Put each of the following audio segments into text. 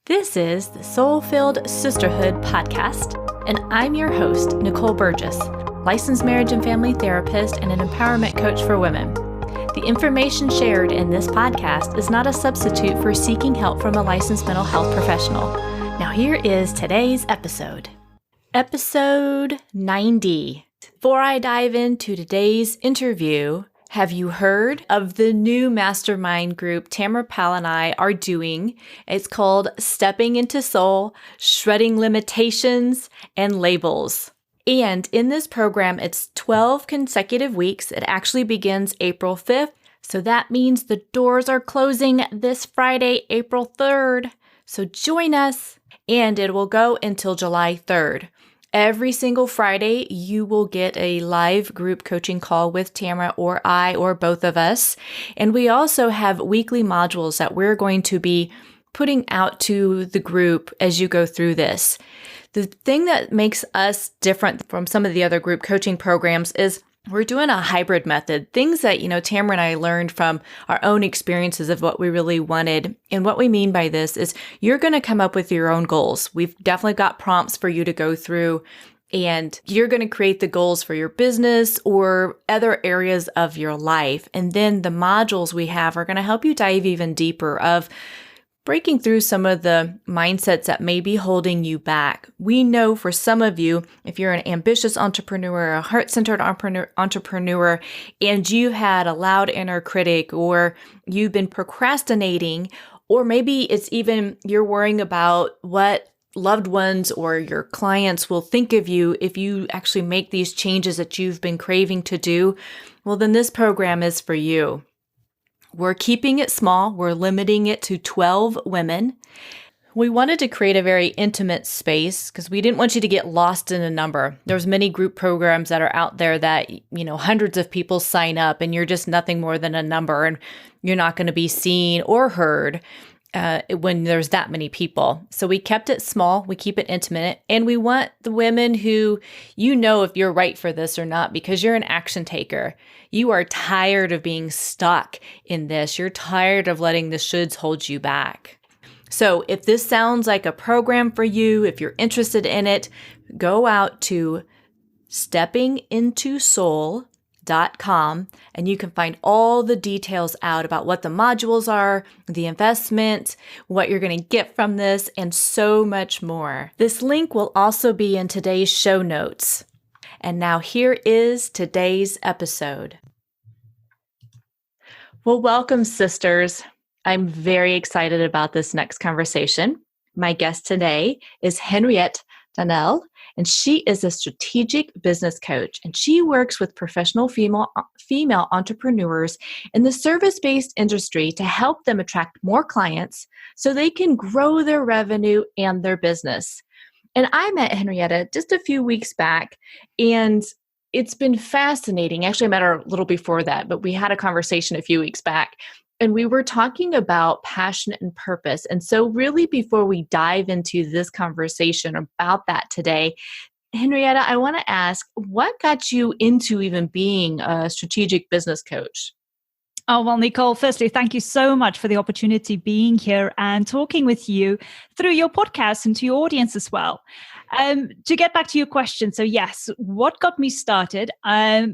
This is the Soul-Filled Sisterhood podcast, and I'm your host, Nicole Burgess, licensed marriage and family therapist and an empowerment coach for women. The information shared in this podcast is not a substitute for seeking help from a licensed mental health professional. Now here is today's episode. Episode 90. Before I dive into today's interview, have you heard of the new mastermind group Tamara Powell and I are doing? It's called Stepping into Soul, Shredding Limitations and Labels. And in this program, it's 12 consecutive weeks. It actually begins April 5th. So that means the doors are closing this Friday, April 3rd. So join us, and it will go until July 3rd. Every single Friday, you will get a live group coaching call with Tamara or I or both of us. And we also have weekly modules that we're going to be putting out to the group as you go through this. The thing that makes us different from some of the other group coaching programs is we're doing a hybrid method, things that, Tamara and I learned from our own experiences of what we really wanted. And what we mean by this is you're going to come up with your own goals. We've definitely got prompts for you to go through, and you're going to create the goals for your business or other areas of your life. And then the modules we have are going to help you dive even deeper of breaking through some of the mindsets that may be holding you back. We know for some of you, if you're an ambitious entrepreneur, a heart-centered entrepreneur, and you've had a loud inner critic, or you've been procrastinating, or maybe it's even you're worrying about what loved ones or your clients will think of you if you actually make these changes that you've been craving to do, well, then this program is for you. We're keeping it small. We're limiting it to 12 women. We wanted to create a very intimate space because we didn't want you to get lost in a number. There's many group programs that are out there that, hundreds of people sign up and you're just nothing more than a number, and you're not going to be seen or heard when there's that many people. So we kept it small. We keep it intimate. And we want the women who, if you're right for this or not, because you're an action taker. You are tired of being stuck in this. You're tired of letting the shoulds hold you back. So if this sounds like a program for you, if you're interested in it, go out to steppingintosoul.com and you can find all the details out about what the modules are, the investment, what you're going to get from this, and so much more. This link will also be in today's show notes. And now here is today's episode. Well, welcome, sisters. I'm very excited about this next conversation. My guest today is Henriette Danel, and she is a strategic business coach, and she works with professional female entrepreneurs in the service-based industry to help them attract more clients so they can grow their revenue and their business. And I met Henrietta just a few weeks back, and it's been fascinating. Actually, I met her a little before that, but we had a conversation a few weeks back, and we were talking about passion and purpose. And so really, before we dive into this conversation about that today, Henrietta, I want to ask, what got you into even being a strategic business coach? Oh, well, Nicole, firstly, thank you so much for the opportunity being here and talking with you through your podcast and to your audience as well. To get back to your question, so yes, what got me started?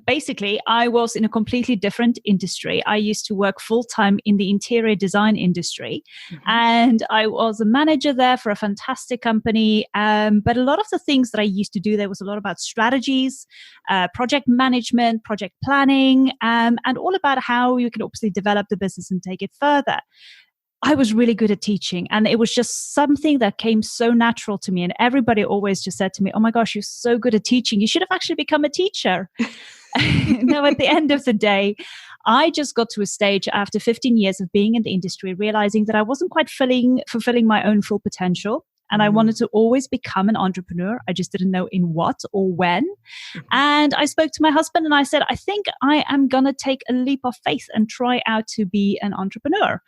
Basically, I was in a completely different industry. I used to work full-time in the interior design industry, and I was a manager there for a fantastic company. But a lot of the things that I used to do, there was a lot about strategies, project management, project planning, and all about how you can obviously develop the business and take it further. I was really good at teaching, and it was just something that came so natural to me. And everybody always just said to me, "Oh my gosh, you're so good at teaching. You should have actually become a teacher." Now, at the end of the day, I just got to a stage after 15 years of being in the industry, realizing that I wasn't quite fulfilling my own full potential. And I wanted to always become an entrepreneur. I just didn't know in what or when. And I spoke to my husband and I said, I think I am going to take a leap of faith and try out to be an entrepreneur.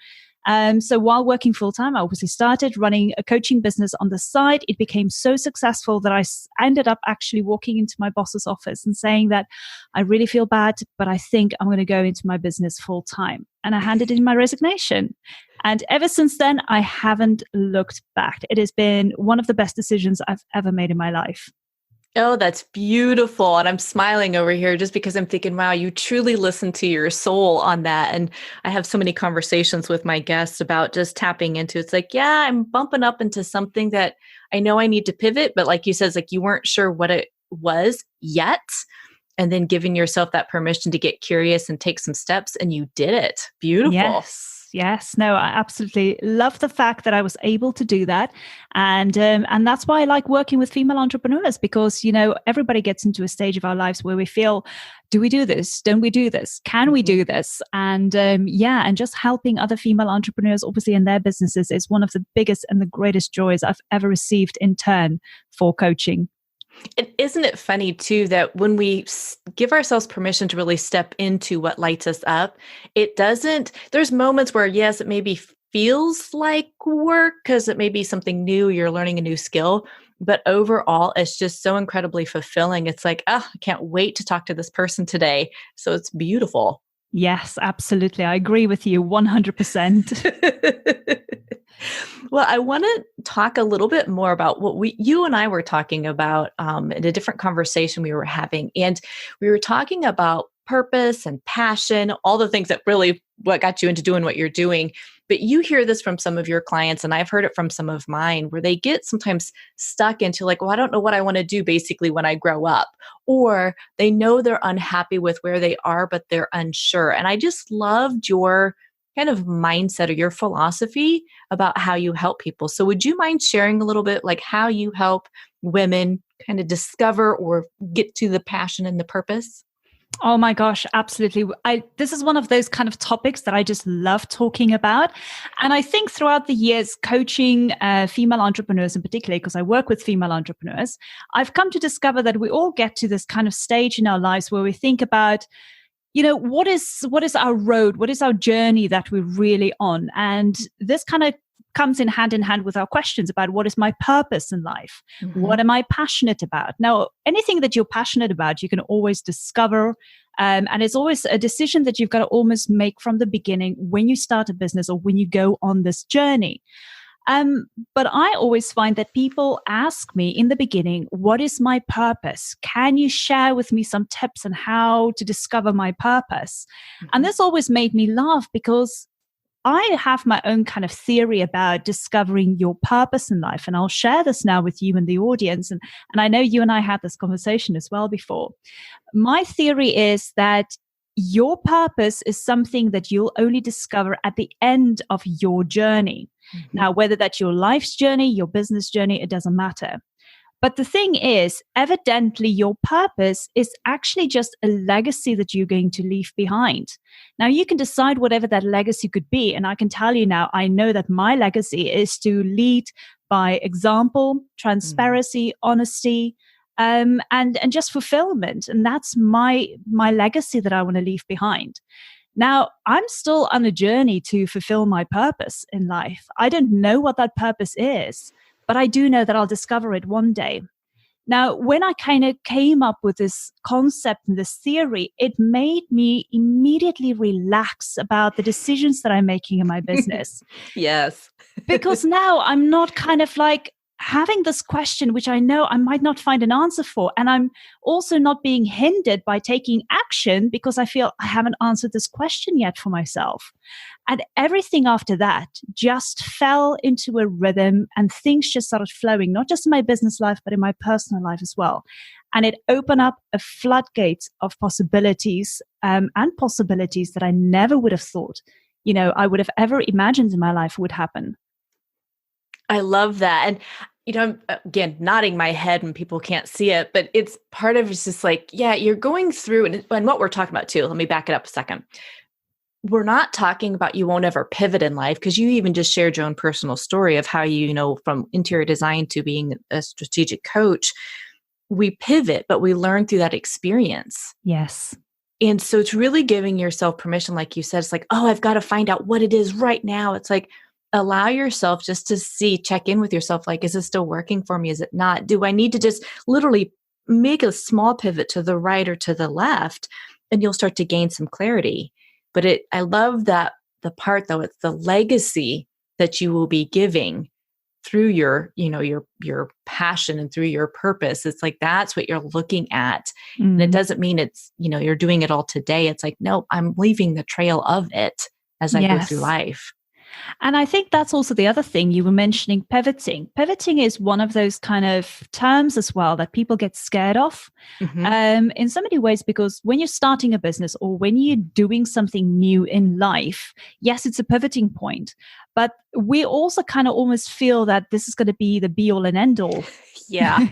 So while working full-time, I obviously started running a coaching business on the side. It became so successful that I ended up actually walking into my boss's office and saying that I really feel bad, but I think I'm going to go into my business full-time. And I handed in my resignation. And ever since then, I haven't looked back. It has been one of the best decisions I've ever made in my life. Oh, that's beautiful. And I'm smiling over here just because I'm thinking, wow, you truly listen to your soul on that. And I have so many conversations with my guests about just tapping into, it's like, yeah, I'm bumping up into something that I know I need to pivot. But like you said, it's like you weren't sure what it was yet. And then giving yourself that permission to get curious and take some steps. And you did it. Beautiful. Yes. No, I absolutely love the fact that I was able to do that. And that's why I like working with female entrepreneurs, because, everybody gets into a stage of our lives where we feel, do we do this? Don't we do this? Can we do this? And and just helping other female entrepreneurs, obviously in their businesses, is one of the biggest and the greatest joys I've ever received in turn for coaching. And isn't it funny too, that when we give ourselves permission to really step into what lights us up, there's moments where, yes, it maybe feels like work because it may be something new, you're learning a new skill, but overall, it's just so incredibly fulfilling. It's like, I can't wait to talk to this person today. So it's beautiful. Yes, absolutely. I agree with you 100%. Well, I want to talk a little bit more about what you and I were talking about in a different conversation we were having. And we were talking about purpose and passion, all the things that really what got you into doing what you're doing. But you hear this from some of your clients, and I've heard it from some of mine, where they get sometimes stuck into like, well, I don't know what I want to do basically when I grow up. Or they know they're unhappy with where they are, but they're unsure. And I just loved your kind of mindset or your philosophy about how you help people. So would you mind sharing a little bit like how you help women kind of discover or get to the passion and the purpose? Oh my gosh, absolutely. This is one of those kind of topics that I just love talking about. And I think throughout the years, coaching female entrepreneurs in particular, because I work with female entrepreneurs, I've come to discover that we all get to this kind of stage in our lives where we think about, what is our road? What is our journey that we're really on? And this kind of comes in hand with our questions about what is my purpose in life? Mm-hmm. What am I passionate about? Now, anything that you're passionate about, you can always discover. And it's always a decision that you've got to almost make from the beginning when you start a business or when you go on this journey. But I always find that people ask me in the beginning, what is my purpose? Can you share with me some tips on how to discover my purpose? Mm-hmm. And this always made me laugh because I have my own kind of theory about discovering your purpose in life. And I'll share this now with you and the audience. And I know you and I had this conversation as well before. My theory is that your purpose is something that you'll only discover at the end of your journey. Mm-hmm. Now, whether that's your life's journey, your business journey, it doesn't matter. But the thing is, evidently, your purpose is actually just a legacy that you're going to leave behind. Now, you can decide whatever that legacy could be. And I can tell you now, I know that my legacy is to lead by example, transparency, honesty, and just fulfillment. And that's my legacy that I want to leave behind. Now, I'm still on a journey to fulfill my purpose in life. I don't know what that purpose is, but I do know that I'll discover it one day. Now, when I kind of came up with this concept and this theory, it made me immediately relax about the decisions that I'm making in my business. Yes. Because now I'm not kind of like having this question, which I know I might not find an answer for. And I'm also not being hindered by taking action because I feel I haven't answered this question yet for myself. And everything after that just fell into a rhythm and things just started flowing, not just in my business life, but in my personal life as well. And it opened up a floodgate of possibilities and possibilities that I never would have thought, I would have ever imagined in my life would happen. I love that. And I'm, again, nodding my head when people can't see it, but it's part of it's just like, yeah, you're going through, and what we're talking about too, let me back it up a second. We're not talking about you won't ever pivot in life, because you even just shared your own personal story of how from interior design to being a strategic coach, we pivot, but we learn through that experience. Yes. And so it's really giving yourself permission, like you said, it's like, oh, I've got to find out what it is right now. It's like, allow yourself just to check in with yourself. Like, is it still working for me? Is it not? Do I need to just literally make a small pivot to the right or to the left? And you'll start to gain some clarity. But I love that the part though, it's the legacy that you will be giving through your passion and through your purpose. It's like, that's what you're looking at. And it doesn't mean it's, you're doing it all today. It's like, no, I'm leaving the trail of it as I go through life. And I think that's also the other thing you were mentioning, pivoting. Pivoting is one of those kind of terms as well that people get scared of in so many ways, because when you're starting a business or when you're doing something new in life, yes, it's a pivoting point. But we also kind of almost feel that this is going to be the be all and end all. Yeah.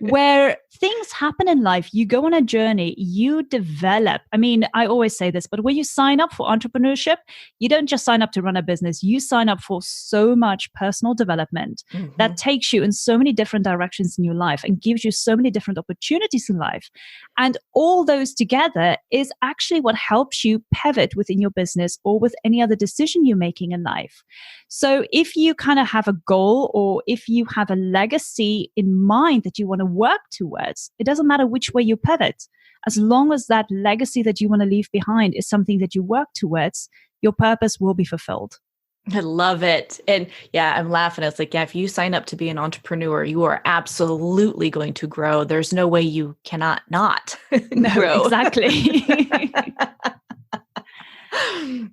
Where things happen in life, you go on a journey, you develop. I mean, I always say this, but when you sign up for entrepreneurship, you don't just sign up to run a business. You sign up for so much personal development that takes you in so many different directions in your life and gives you so many different opportunities in life. And all those together is actually what helps you pivot within your business or with any other decision you're making in life. So if you kind of have a goal or if you have a legacy in mind that you want to work towards, it doesn't matter which way you pivot. As long as that legacy that you want to leave behind is something that you work towards, your purpose will be fulfilled. I love it. And yeah, I'm laughing. It's like, yeah, if you sign up to be an entrepreneur, you are absolutely going to grow. There's no way you cannot not grow. Exactly.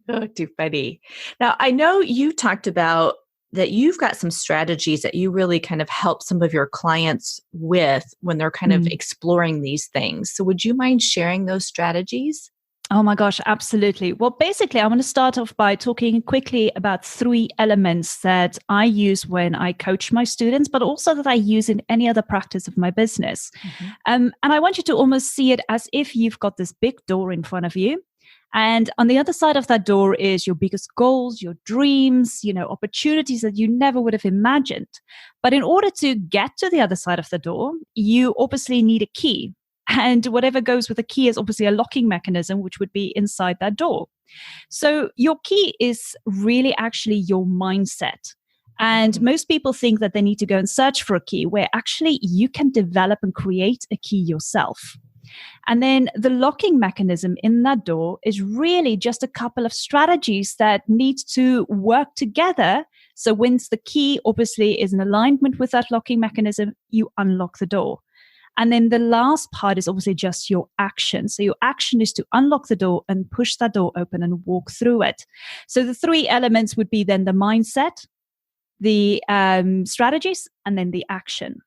Oh, too funny. Now, I know you talked about that you've got some strategies that you really kind of help some of your clients with when they're kind of exploring these things. So would you mind sharing those strategies? Oh my gosh, absolutely. Well, basically, I want to start off by talking quickly about 3 elements that I use when I coach my students, but also that I use in any other practice of my business. And I want you to almost see it as if you've got this big door in front of you. And on the other side of that door is your biggest goals, your dreams, opportunities that you never would have imagined. But in order to get to the other side of the door, you obviously need a key. And whatever goes with the key is obviously a locking mechanism, which would be inside that door. So your key is really actually your mindset. And most people think that they need to go and search for a key, where actually you can develop and create a key yourself. And then the locking mechanism in that door is really just a couple of strategies that need to work together. So once the key obviously is in alignment with that locking mechanism, you unlock the door. And then the last part is obviously just your action. So your action is to unlock the door and push that door open and walk through it. So the 3 elements would be then the mindset, the strategies, and then the action.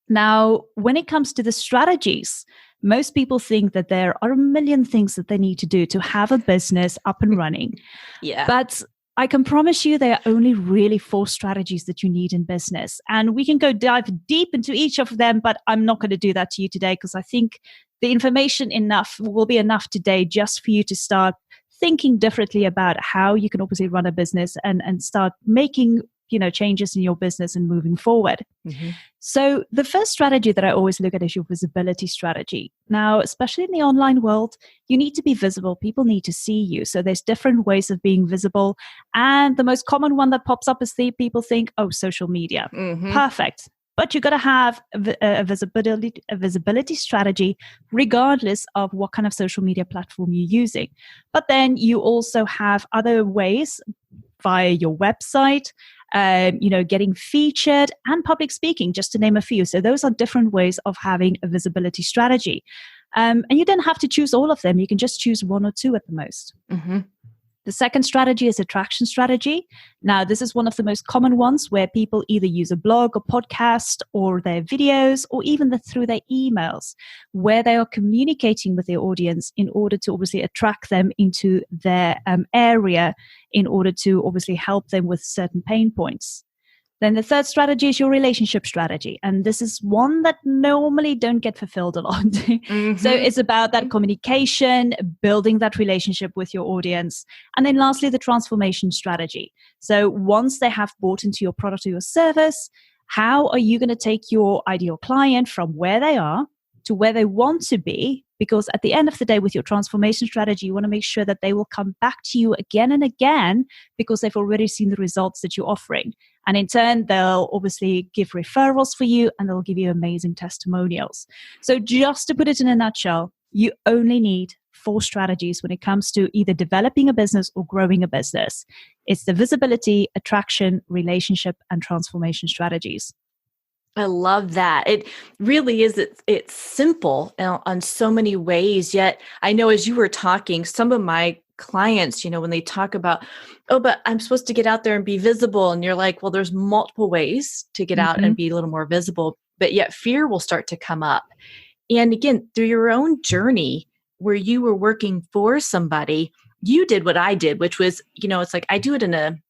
Now, when it comes to the strategies, most people think that there are a million things that they need to do to have a business up and running. Yeah. But I can promise you there are only really 4 strategies that you need in business. And we can dive deep into each of them, but I'm not going to do that to you today because I think the information will be enough today just for you to start thinking differently about how you can obviously run a business and start making changes in your business and moving forward. So the first strategy that I always look at is your visibility strategy. Now, especially in the online world, you need to be visible. People need to see you. So there's different ways of being visible. And the most common one that pops up is people think, oh, social media. Perfect. But you've got to have a visibility strategy regardless of what kind of social media platform you're using. But then you also have other ways via your website, getting featured and public speaking, just to name a few. So those are different ways of having a visibility strategy. And you don't have to choose all of them. You can just choose 1 or 2 at the most. The second strategy is attraction strategy. Now, this is one of the most common ones where people either use a blog or podcast or their videos or even through their emails, where they are communicating with their audience in order to obviously attract them into their area in order to obviously help them with certain pain points. Then the third strategy is your relationship strategy. And this is one that normally don't get fulfilled a lot. So it's about that communication, building that relationship with your audience. And then lastly, the transformation strategy. So once they have bought into your product or your service, how are you going to take your ideal client from where they are to where they want to be. Because at the end of the day, with your transformation strategy, you want to make sure that they will come back to you again and again because they've already seen the results that you're offering. And in turn, they'll obviously give referrals for you and they'll give you amazing testimonials. So just to put it in a nutshell, you only need 4 strategies when it comes to either developing a business or growing a business. It's the visibility, attraction, relationship, and transformation strategies. I love that. It really is. It's simple on so many ways. Yet I know as you were talking, some of my clients, when they talk about, oh, but I'm supposed to get out there and be visible. And you're like, well, there's multiple ways to get out and be a little more visible, but yet fear will start to come up. And again, through your own journey where you were working for somebody, you did what I did, which was, it's like I do it in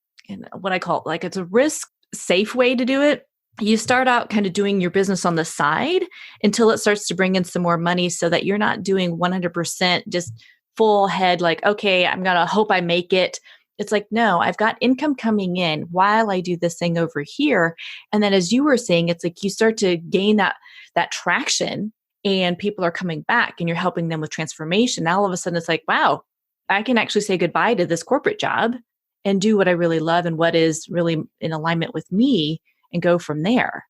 what I call like it's a risk safe way to do it. You start out kind of doing your business on the side until it starts to bring in some more money so that you're not doing 100% just full head, like, okay, I'm going to hope I make it. It's like, no, I've got income coming in while I do this thing over here. And then as you were saying, it's like you start to gain that traction and people are coming back and you're helping them with transformation. Now all of a sudden it's like, wow, I can actually say goodbye to this corporate job and do what I really love and what is really in alignment with me and go from there.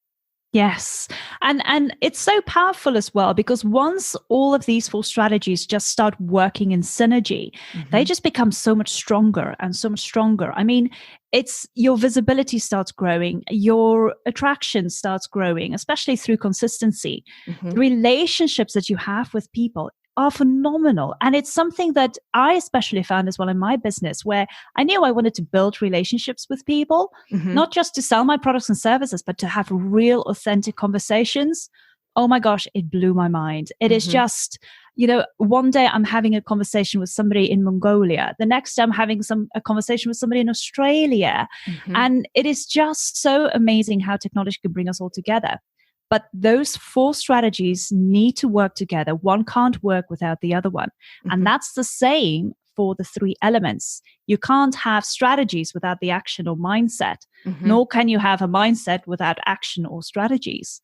Yes. And it's so powerful as well, because once all of these 4 strategies just start working in synergy, they just become so much stronger and so much stronger. I mean, it's your visibility starts growing, your attraction starts growing, especially through consistency. The relationships that you have with people are phenomenal. And it's something that I especially found as well in my business, where I knew I wanted to build relationships with people, not just to sell my products and services, but to have real, authentic conversations. Oh my gosh, it blew my mind. It is just, one day I'm having a conversation with somebody in Mongolia. The next day I'm having a conversation with somebody in Australia. And it is just so amazing how technology can bring us all together. But those 4 strategies need to work together. One can't work without the other one. And that's the same for the 3 elements. You can't have strategies without the action or mindset, nor can you have a mindset without action or strategies.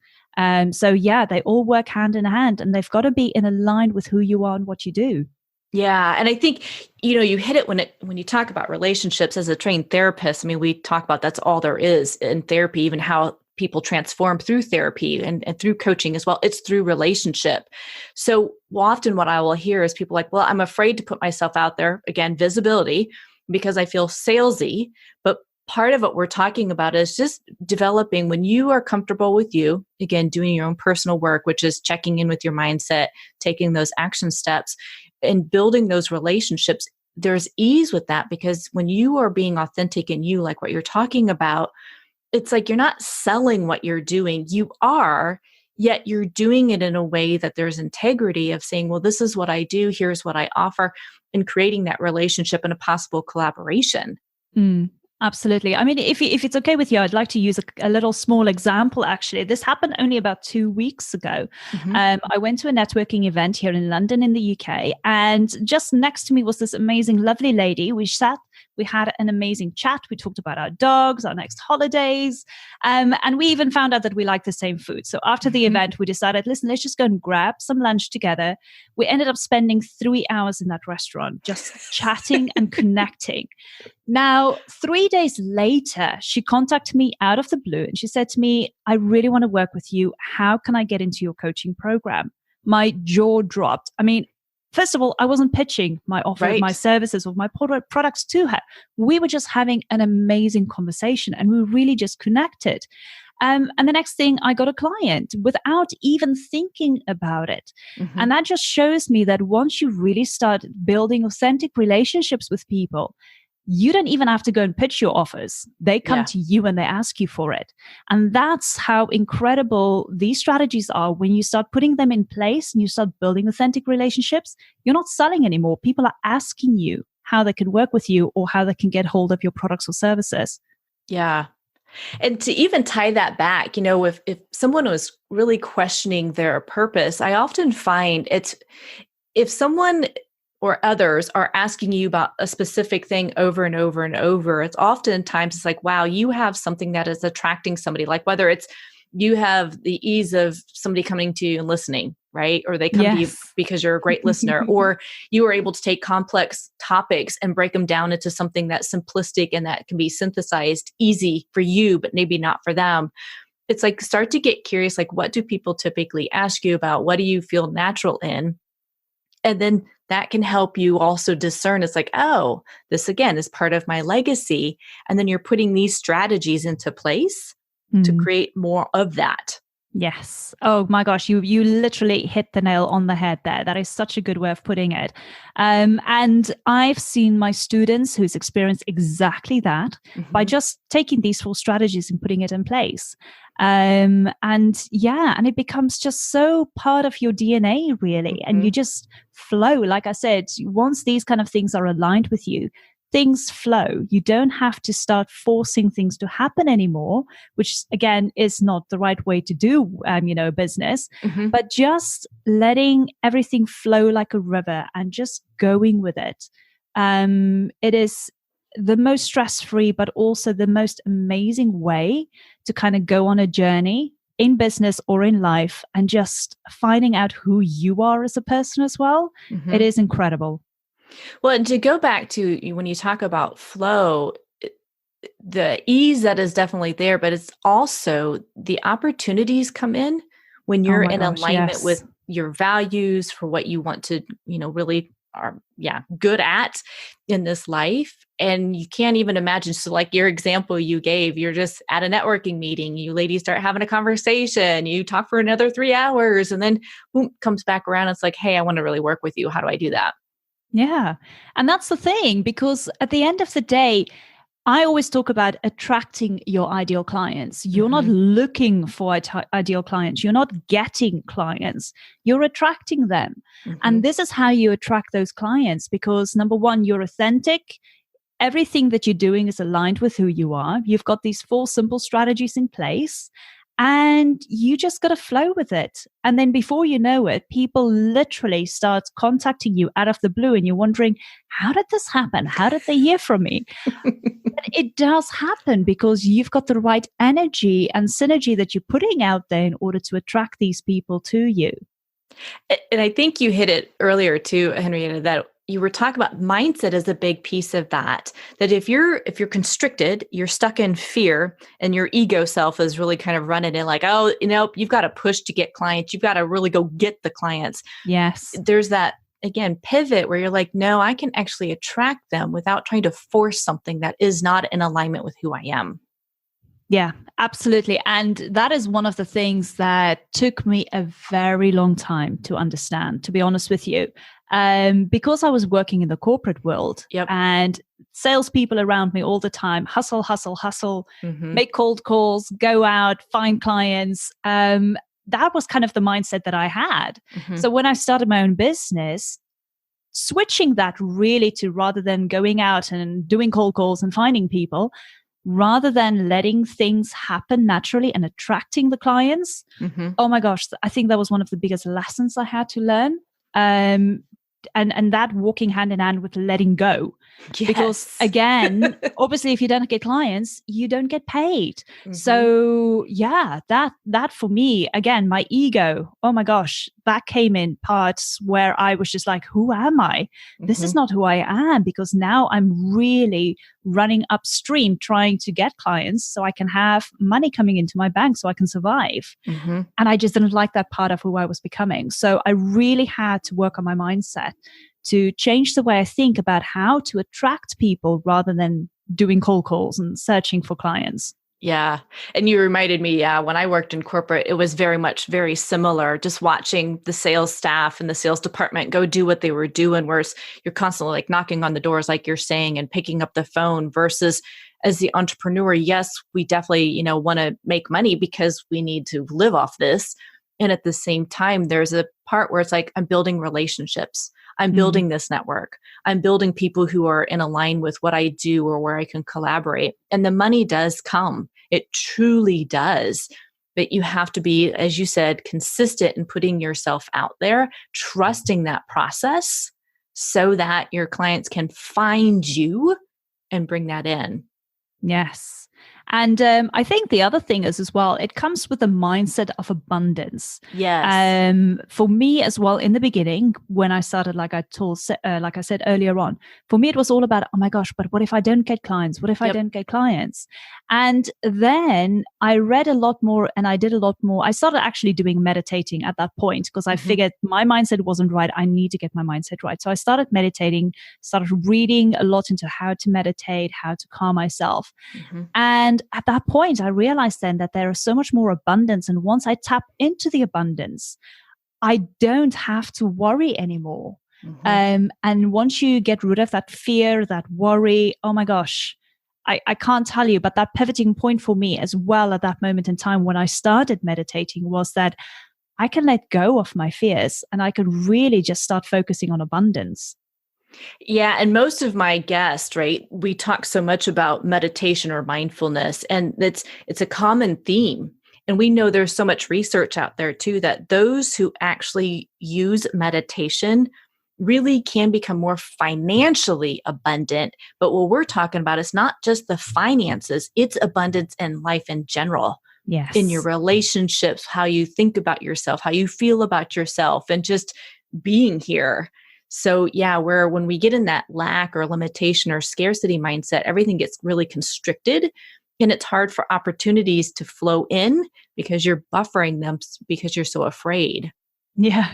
So yeah, they all work hand in hand and they've got to be in line with who you are and what you do. Yeah. And I think, you hit it when you talk about relationships as a trained therapist. I mean, we talk about that's all there is in therapy, even how people transform through therapy and through coaching as well. It's through relationship. So often what I will hear is people like, well, I'm afraid to put myself out there. Again, visibility, because I feel salesy. But part of what we're talking about is just developing when you are comfortable with you, again, doing your own personal work, which is checking in with your mindset, taking those action steps and building those relationships. There's ease with that because when you are being authentic in you, like what you're talking about, it's like you're not selling what you're doing. You are, yet you're doing it in a way that there's integrity of saying, well, this is what I do. Here's what I offer, and creating that relationship and a possible collaboration. Absolutely. I mean, if it's okay with you, I'd like to use a little small example, actually. This happened only about 2 weeks ago. I went to a networking event here in London in the UK, and just next to me was this amazing, lovely lady. We had an amazing chat. We talked about our dogs, our next holidays, and we even found out that we like the same food. So after the event, we decided, listen, let's just go and grab some lunch together. We ended up spending 3 hours in that restaurant, just chatting and connecting. Now, 3 days later, she contacted me out of the blue and she said to me, I really want to work with you. How can I get into your coaching program? My jaw dropped. I mean, first of all, I wasn't pitching my offer, my services or my products to her. We were just having an amazing conversation and we really just connected. And the next thing, I got a client without even thinking about it. And that just shows me that once you really start building authentic relationships with people, you don't even have to go and pitch your offers. They come to you and they ask you for it. And that's how incredible these strategies are. When you start putting them in place and you start building authentic relationships, you're not selling anymore. People are asking you how they can work with you or how they can get hold of your products or services. Yeah. And to even tie that back, if someone was really questioning their purpose, I often find if someone or others are asking you about a specific thing over and over and over, it's like, wow, you have something that is attracting somebody, like whether it's you have the ease of somebody coming to you and listening, right? Or they come to you Yes. because you're a great listener, or you are able to take complex topics and break them down into something that's simplistic and that can be synthesized easy for you, but maybe not for them. It's like, start to get curious, like, what do people typically ask you about? What do you feel natural in? And then that can help you also discern. It's like, oh, this again is part of my legacy. And then you're putting these strategies into place to create more of that. Yes. Oh my gosh, you literally hit the nail on the head there. That is such a good way of putting it. And I've seen my students who's experienced exactly that by just taking these 4 strategies and putting it in place. And it becomes just so part of your DNA, really. And you just flow. Like I said, once these kind of things are aligned with you, things flow. You don't have to start forcing things to happen anymore, which again is not the right way to do, business, but just letting everything flow like a river and just going with it. It is the most stress-free, but also the most amazing way to kind of go on a journey in business or in life and just finding out who you are as a person as well. It is incredible. Well, and to go back to when you talk about flow, the ease that is definitely there, but it's also the opportunities come in when you're in alignment with your values for what you want to, really are, good at in this life. And you can't even imagine. So like your example you gave, you're just at a networking meeting, you ladies start having a conversation, you talk for another 3 hours, and then boom, comes back around. It's like, hey, I want to really work with you. How do I do that? Yeah. And that's the thing, because at the end of the day, I always talk about attracting your ideal clients. You're not looking for ideal clients. You're not getting clients. You're attracting them. And this is how you attract those clients, because number one, you're authentic. Everything that you're doing is aligned with who you are. You've got these 4 simple strategies in place. And you just got to flow with it. And then before you know it, people literally start contacting you out of the blue and you're wondering, how did this happen? How did they hear from me? But it does happen because you've got the right energy and synergy that you're putting out there in order to attract these people to you. And I think you hit it earlier too, Henrietta, that you were talking about mindset as a big piece of that. That if you're constricted, you're stuck in fear, and your ego self is really kind of running in like, oh, you've got to push to get clients. You've got to really go get the clients. Yes. There's that, again, pivot where you're like, no, I can actually attract them without trying to force something that is not in alignment with who I am. Yeah, absolutely. And that is one of the things that took me a very long time to understand, to be honest with you. Because I was working in the corporate world and salespeople around me all the time, hustle, hustle, hustle, make cold calls, go out, find clients. That was kind of the mindset that I had. So when I started my own business, switching that really to, rather than going out and doing cold calls and finding people, rather than letting things happen naturally and attracting the clients. Oh my gosh, I think that was one of the biggest lessons I had to learn. And that walking hand in hand with letting go. Yes. Because again, obviously, if you don't get clients, you don't get paid. So that for me, again, my ego, oh my gosh, that came in parts where I was just like, who am I? This is not who I am, because now I'm really running upstream trying to get clients so I can have money coming into my bank so I can survive. And I just didn't like that part of who I was becoming. So I really had to work on my mindset to change the way I think about how to attract people rather than doing cold calls and searching for clients. Yeah. And you reminded me, when I worked in corporate, it was very similar, just watching the sales staff and the sales department go do what they were doing, whereas you're constantly like knocking on the doors, like you're saying, and picking up the phone, versus as the entrepreneur, yes, we definitely, want to make money because we need to live off this. And at the same time, there's a part where it's like, I'm building relationships. I'm building this network. I'm building people who are in line with what I do or where I can collaborate. And the money does come. It truly does. But you have to be, as you said, consistent in putting yourself out there, trusting that process so that your clients can find you and bring that in. Yes. And I think the other thing is as well, it comes with a mindset of abundance. Yes. For me as well, in the beginning, when I started, like I said earlier on, for me, it was all about, oh my gosh, but what if I don't get clients? What if I don't get clients? And then I read a lot more and I did a lot more. I started actually doing meditating at that point because I figured my mindset wasn't right. I need to get my mindset right. So I started meditating, started reading a lot into how to meditate, how to calm myself. And at that point, I realized then that there is so much more abundance. And once I tap into the abundance, I don't have to worry anymore. And once you get rid of that fear, that worry, oh my gosh, I can't tell you, but that pivoting point for me as well at that moment in time when I started meditating was that I can let go of my fears and I can really just start focusing on abundance. Yeah. And most of my guests, right, we talk so much about meditation or mindfulness, and it's a common theme. And we know there's so much research out there too, that those who actually use meditation really can become more financially abundant. But what we're talking about is not just the finances, it's abundance in life in general. Yes. In your relationships, how you think about yourself, how you feel about yourself, and just being here. So yeah, when we get in that lack or limitation or scarcity mindset, everything gets really constricted and it's hard for opportunities to flow in because you're buffering them because you're so afraid. Yeah.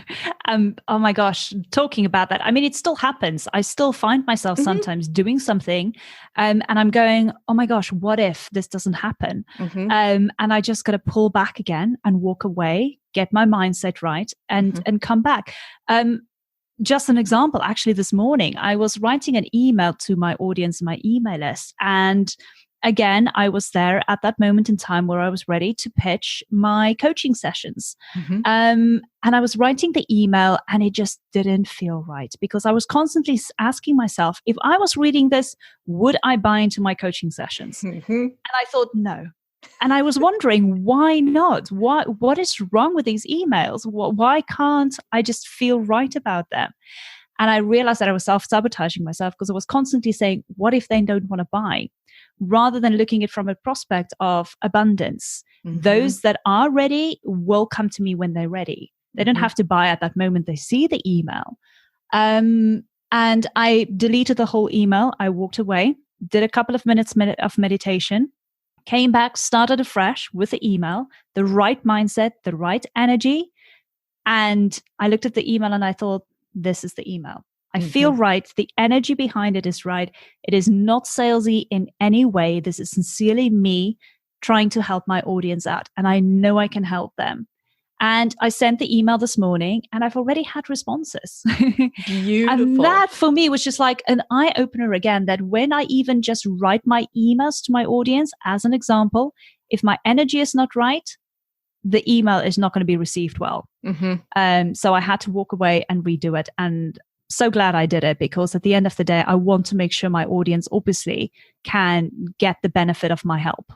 Oh my gosh. Talking about that. I mean, it still happens. I still find myself sometimes doing something and I'm going, oh my gosh, what if this doesn't happen? And I just got to pull back again and walk away, get my mindset right and come back. Just an example, actually, this morning, I was writing an email to my audience, my email list. And again, I was there at that moment in time where I was ready to pitch my coaching sessions. And I was writing the email and it just didn't feel right because I was constantly asking myself, if I was reading this, would I buy into my coaching sessions? And I thought, no. And I was wondering, why not? What is wrong with these emails? Why can't I just feel right about them? And I realized that I was self-sabotaging myself because I was constantly saying, what if they don't want to buy? Rather than looking at it from a prospect of abundance. Those that are ready will come to me when they're ready. They don't have to buy at that moment they see the email. And I deleted the whole email. I walked away, did a couple of minutes of meditation, came back, started afresh with the email, the right mindset, the right energy. And I looked at the email and I thought, this is the email. I feel right. The energy behind it is right. It is not salesy in any way. This is sincerely me trying to help my audience out. And I know I can help them. And I sent the email this morning and I've already had responses. Beautiful. And that for me was just like an eye opener again, that when I even just write my emails to my audience, as an example, if my energy is not right, the email is not going to be received well. So I had to walk away and redo it. And so glad I did it because at the end of the day, I want to make sure my audience obviously can get the benefit of my help.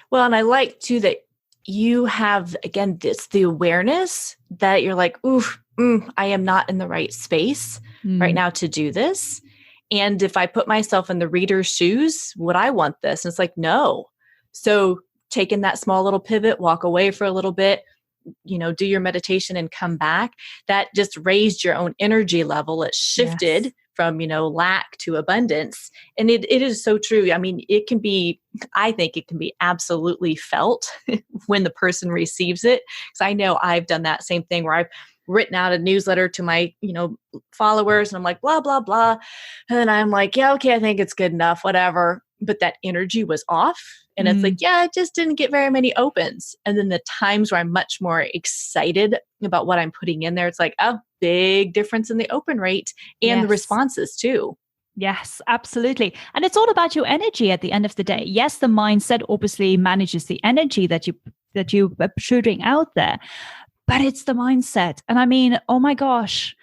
Well, and I like too that you have, again, the awareness that you're like, I am not in the right space right now to do this. And if I put myself in the reader's shoes, would I want this? And it's like, no. So taking that small little pivot, walk away for a little bit, do your meditation and come back. That just raised your own energy level. It shifted from, lack to abundance. And it is so true. I mean, I think it can be absolutely felt when the person receives it. Because I know I've done that same thing where I've written out a newsletter to my, followers and I'm like, blah, blah, blah. And I'm like, yeah, okay, I think it's good enough, whatever. But that energy was off. And it's like, yeah, it just didn't get very many opens. And then the times where I'm much more excited about what I'm putting in there, it's like a big difference in the open rate and the responses too. Yes, absolutely. And it's all about your energy at the end of the day. Yes, the mindset obviously manages the energy that you are shooting out there, but it's the mindset. And I mean, oh my gosh,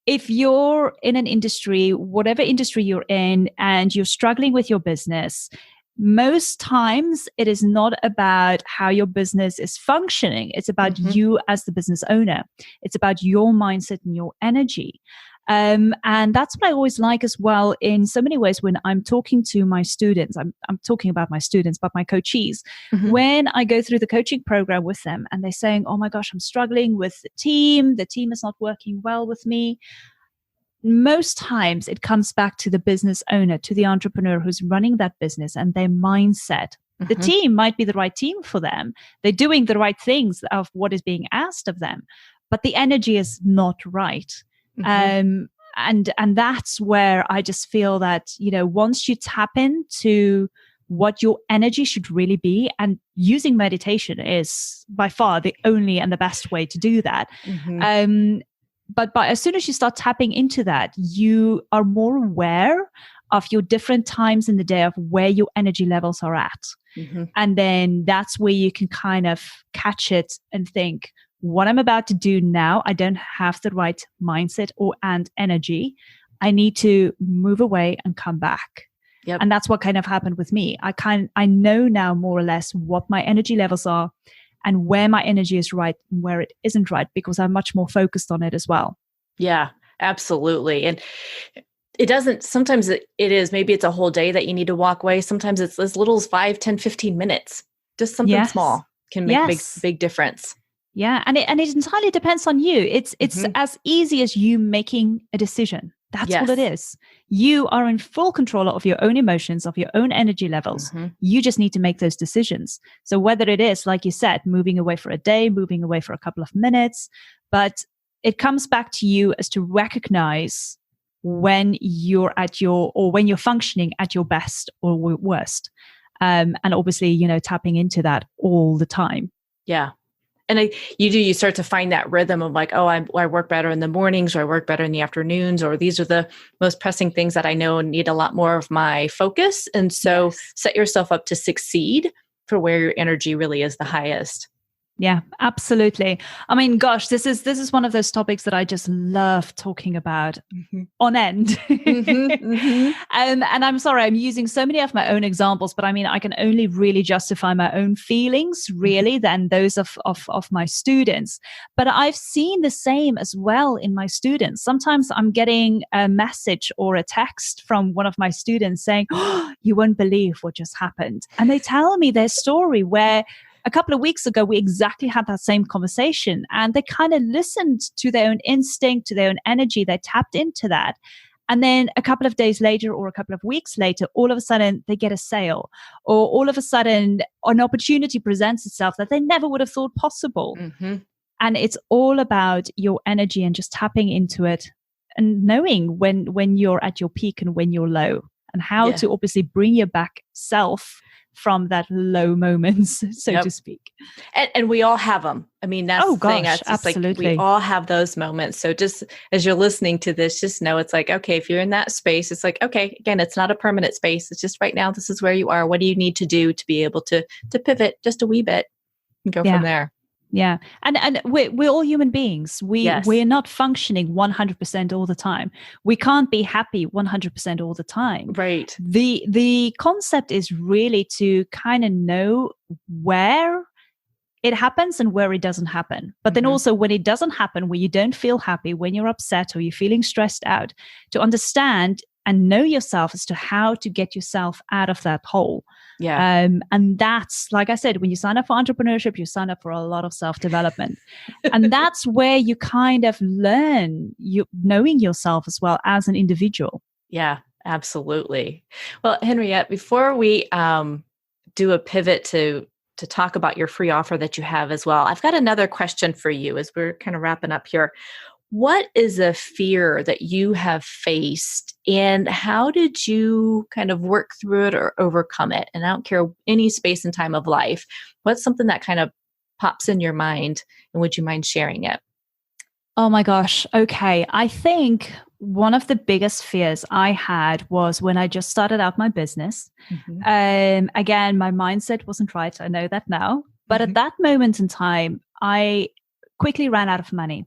if you're in an industry, whatever industry you're in, and you're struggling with your business, most times it is not about how your business is functioning. It's about you as the business owner. It's about your mindset and your energy. And that's what I always like as well in so many ways when I'm talking to my students. I'm talking about my students, but my coachees. When I go through the coaching program with them and they're saying, oh my gosh, I'm struggling with the team is not working well with me. Most times it comes back to the business owner, to the entrepreneur who's running that business and their mindset. The team might be the right team for them. They're doing the right things of what is being asked of them, but the energy is not right. And that's where I just feel that, once you tap into what your energy should really be, and using meditation is by far the only and the best way to do that. But as soon as you start tapping into that, you are more aware of your different times in the day of where your energy levels are at. And then that's where you can kind of catch it and think, what I'm about to do now, I don't have the right mindset and energy. I need to move away and come back. And that's what kind of happened with me. I know now more or less what my energy levels are and where my energy is right and where it isn't right, because I'm much more focused on it as well. Yeah, absolutely. And it doesn't, sometimes it is, maybe it's a whole day that you need to walk away. Sometimes it's as little as 5, 10, 15 minutes. Just something small can make big difference. Yeah. And it entirely depends on you. It's as easy as you making a decision. That's all it is. You are in full control of your own emotions, of your own energy levels. You just need to make those decisions. So whether it is, like you said, moving away for a day, moving away for a couple of minutes, but it comes back to you as to recognize when you're when you're functioning at your best or worst. And obviously, tapping into that all the time. Yeah. And you start to find that rhythm of like, oh, I work better in the mornings, or I work better in the afternoons, or these are the most pressing things that I know need a lot more of my focus. And so set yourself up to succeed for where your energy really is the highest. Yeah, absolutely. I mean, gosh, this is one of those topics that I just love talking about on end. And I'm sorry, I'm using so many of my own examples, but I mean, I can only really justify my own feelings really than those of my students. But I've seen the same as well in my students. Sometimes I'm getting a message or a text from one of my students saying, oh, you won't believe what just happened. And they tell me their story where a couple of weeks ago, we exactly had that same conversation, and they kind of listened to their own instinct, to their own energy. They tapped into that. And then a couple of days later or a couple of weeks later, all of a sudden they get a sale, or all of a sudden an opportunity presents itself that they never would have thought possible. And it's all about your energy and just tapping into it and knowing when you're at your peak and when you're low, and how to obviously bring your back self from that low moments, so to speak. And we all have them. I mean, that's the thing. It's just absolutely. Like we all have those moments. So just as you're listening to this, just know it's like, okay, if you're in that space, it's like, okay, again, it's not a permanent space. It's just right now, this is where you are. What do you need to do to be able to pivot just a wee bit and go from there? Yeah. And we're all human beings. We're not functioning 100% all the time. We can't be happy 100% all the time. Right. The concept is really to kind of know where it happens and where it doesn't happen. But then also when it doesn't happen, where you don't feel happy, when you're upset or you're feeling stressed out, to understand and know yourself as to how to get yourself out of that hole. Yeah. And that's, like I said, when you sign up for entrepreneurship, you sign up for a lot of self-development. And that's where you kind of learn knowing yourself as well as an individual. Yeah, absolutely. Well, Henriette, before we do a pivot to talk about your free offer that you have as well, I've got another question for you as we're kind of wrapping up here. What is a fear that you have faced, and how did you kind of work through it or overcome it? And I don't care any space and time of life. What's something that kind of pops in your mind, and would you mind sharing it? Oh my gosh. Okay. I think one of the biggest fears I had was when I just started out my business. Again, my mindset wasn't right. I know that now. But at that moment in time, I quickly ran out of money.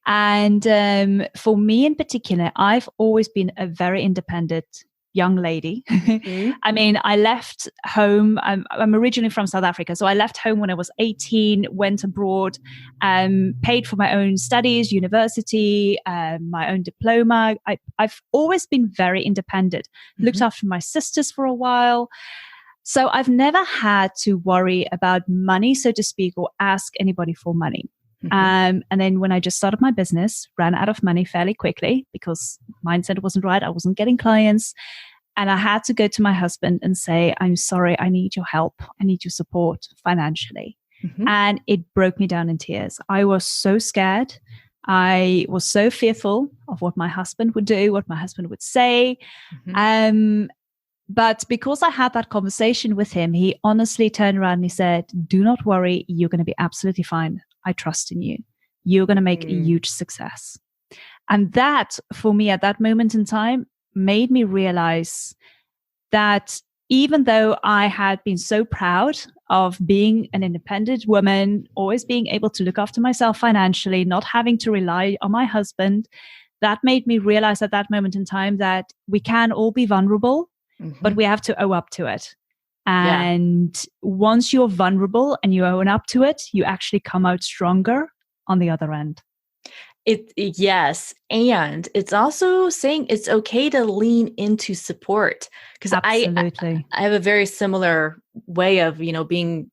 And for me in particular, I've always been a very independent young lady. Mm-hmm. I mean, I left home. I'm originally from South Africa. So I left home when I was 18, went abroad, paid for my own studies, university, my own diploma. I've always been very independent, looked after my sisters for a while. So I've never had to worry about money, so to speak, or ask anybody for money. And then when I just started my business, ran out of money fairly quickly because mindset wasn't right. I wasn't getting clients. And I had to go to my husband and say, I'm sorry, I need your help. I need your support financially. And it broke me down in tears. I was so scared. I was so fearful of what my husband would do, what my husband would say. But because I had that conversation with him, he honestly turned around and he said, do not worry. You're going to be absolutely fine. I trust in you. You're going to make a huge success. And that, for me, at that moment in time, made me realize that even though I had been so proud of being an independent woman, always being able to look after myself financially, not having to rely on my husband, that made me realize at that moment in time that we can all be vulnerable, but we have to owe up to it. And once you're vulnerable and you own up to it, you actually come out stronger on the other end. Yes. And it's also saying it's okay to lean into support. Because I have a very similar way of, being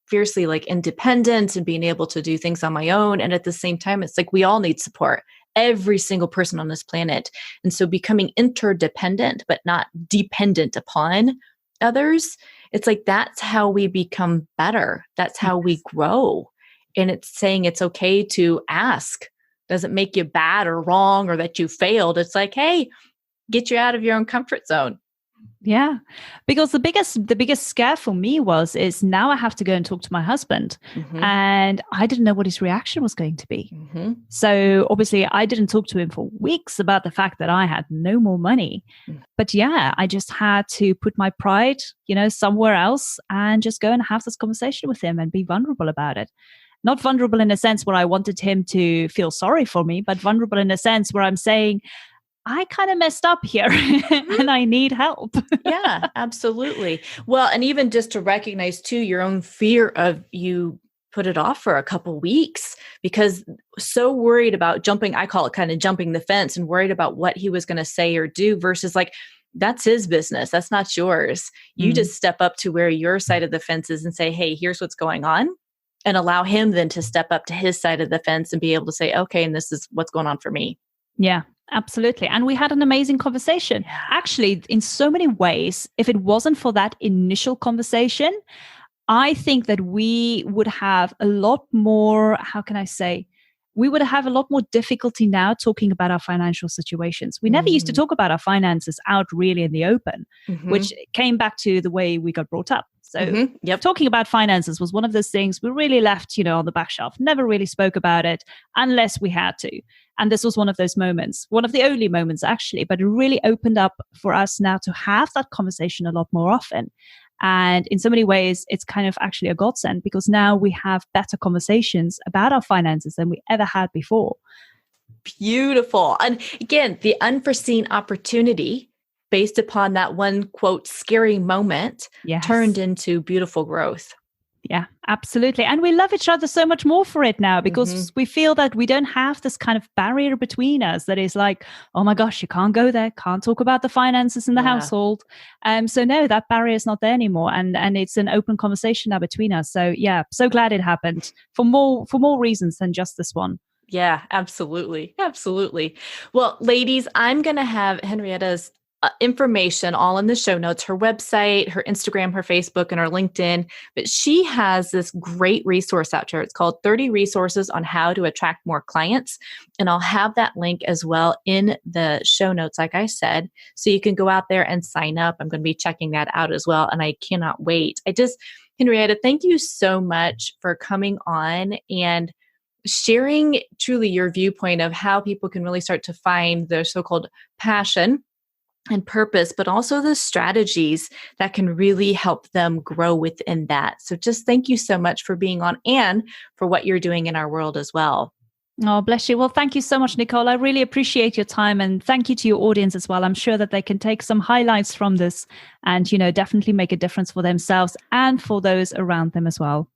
fiercely like independent and being able to do things on my own. And at the same time, it's like we all need support. Every single person on this planet. And so becoming interdependent, but not dependent upon others, it's like that's how we become better. That's how we grow. And it's saying it's okay to ask. Doesn't make you bad or wrong or that you failed. It's like, hey, get you out of your own comfort zone. Yeah, because the biggest scare for me is now I have to go and talk to my husband, and I didn't know what his reaction was going to be. So obviously I didn't talk to him for weeks about the fact that I had no more money. But yeah, I just had to put my pride, somewhere else and just go and have this conversation with him and be vulnerable about it. Not vulnerable in a sense where I wanted him to feel sorry for me, but vulnerable in a sense where I'm saying, I kind of messed up here and I need help. Yeah, absolutely. Well, and even just to recognize too, your own fear of you put it off for a couple weeks because so worried about jumping, I call it kind of jumping the fence and worried about what he was going to say or do versus like, that's his business. That's not yours. You just step up to where your side of the fence is and say, hey, here's what's going on. And allow him then to step up to his side of the fence and be able to say, okay, and this is what's going on for me. Yeah, absolutely. And we had an amazing conversation. Actually, in so many ways, if it wasn't for that initial conversation, I think that we would have a lot more, we would have a lot more difficulty now talking about our financial situations. We never used to talk about our finances out really in the open, which came back to the way we got brought up. So talking about finances was one of those things we really left, on the back shelf, never really spoke about it unless we had to. And this was one of those moments, one of the only moments actually, but it really opened up for us now to have that conversation a lot more often. And in so many ways, it's kind of actually a godsend because now we have better conversations about our finances than we ever had before. Beautiful. And again, the unforeseen opportunity based upon that one quote, scary moment turned into beautiful growth. Yeah, absolutely. And we love each other so much more for it now because we feel that we don't have this kind of barrier between us that is like, oh my gosh, you can't go there, can't talk about the finances in the household. So no, that barrier is not there anymore. And it's an open conversation now between us. So yeah, so glad it happened for more reasons than just this one. Yeah, absolutely. Absolutely. Well, ladies, I'm going to have Henrietta's information all in the show notes, her website, her Instagram, her Facebook, and her LinkedIn. But she has this great resource out there. It's called 30 Resources on How to Attract More Clients. And I'll have that link as well in the show notes, like I said, so you can go out there and sign up. I'm going to be checking that out as well. And I cannot wait. Henrietta, thank you so much for coming on and sharing truly your viewpoint of how people can really start to find their so-called passion and purpose, but also the strategies that can really help them grow within that. So just thank you so much for being on and for what you're doing in our world as well. Oh, bless you. Well, thank you so much, Nicole. I really appreciate your time, and thank you to your audience as well. I'm sure that they can take some highlights from this and, definitely make a difference for themselves and for those around them as well.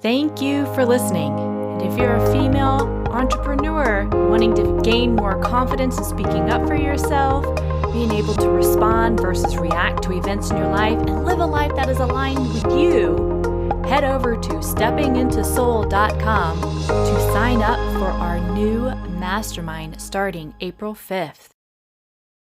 Thank you for listening. And if you're a female entrepreneur wanting to gain more confidence in speaking up for yourself, being able to respond versus react to events in your life, and live a life that is aligned with you, head over to steppingintosoul.com to sign up for our new mastermind starting April 5th.